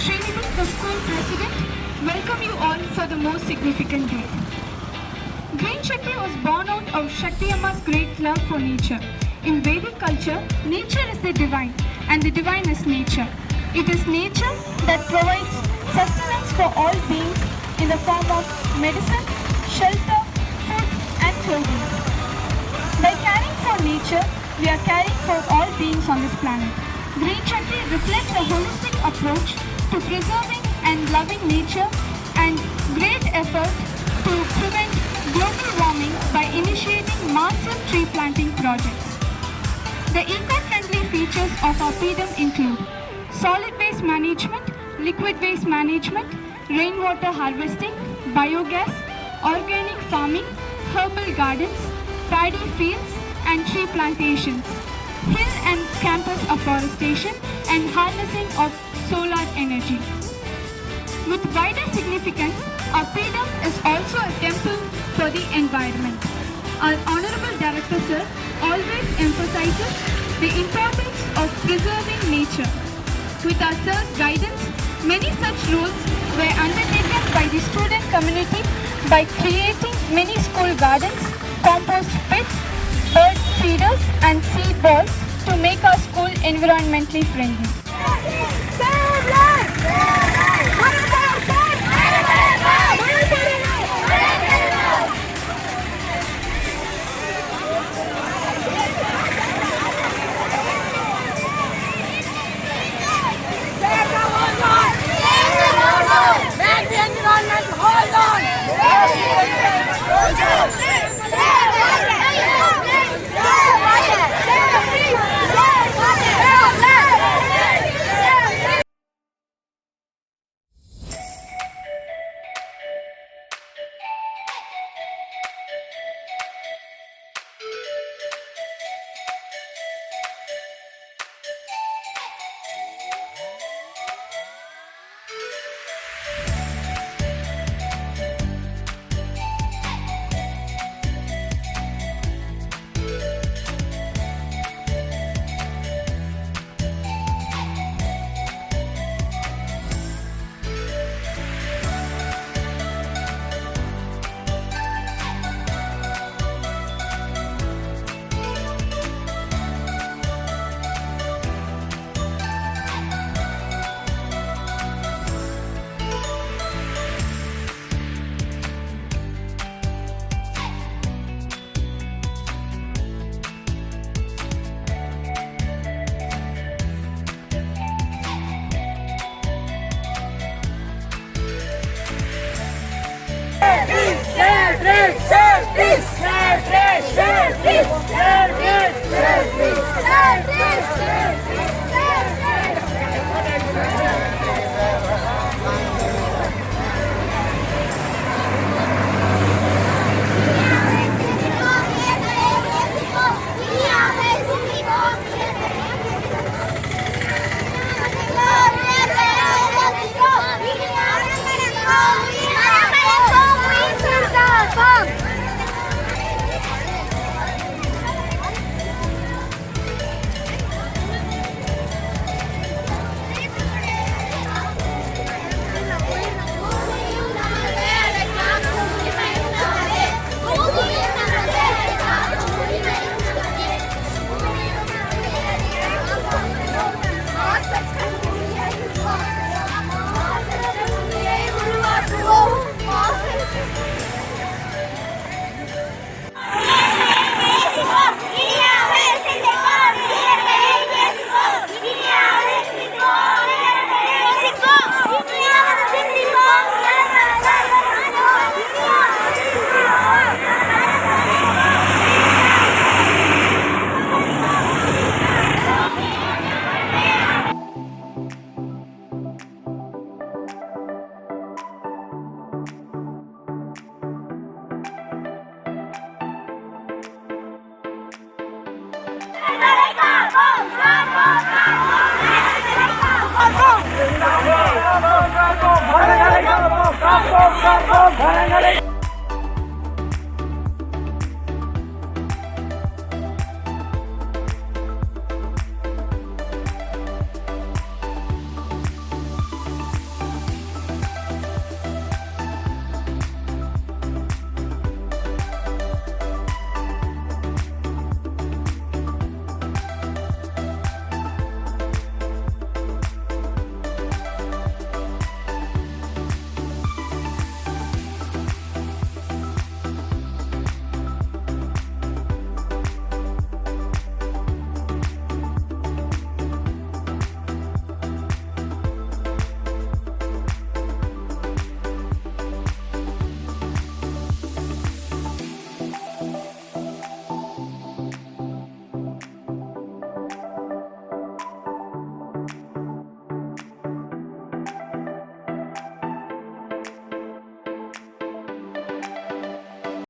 Srinivas, the school president, welcome you all for the most significant day. Green Shakti was born out of Shakti Amma's great love for nature. In Vedic culture, nature is the divine and the divine is nature. It is nature that provides sustenance for all beings in the form of medicine, shelter, food and clothing. By caring for nature, we are caring for all beings on this planet. Green Shakti reflects a holistic approach to preserving and loving nature and great effort to prevent global warming by initiating massive tree planting projects. The eco-friendly features of our PDM include solid waste management, liquid waste management, rainwater harvesting, biogas, organic farming, herbal gardens, paddy fields and tree plantations, hill and campus afforestation and harnessing of solar energy. With wider significance, our PDM is also a temple for the environment. Our Honorable Director Sir always emphasizes the importance of preserving nature. With our Sir's guidance, many such rules were undertaken by the student community by creating many school gardens, compost pits, bird feeders and seed balls to make our school environmentally friendly. Come on!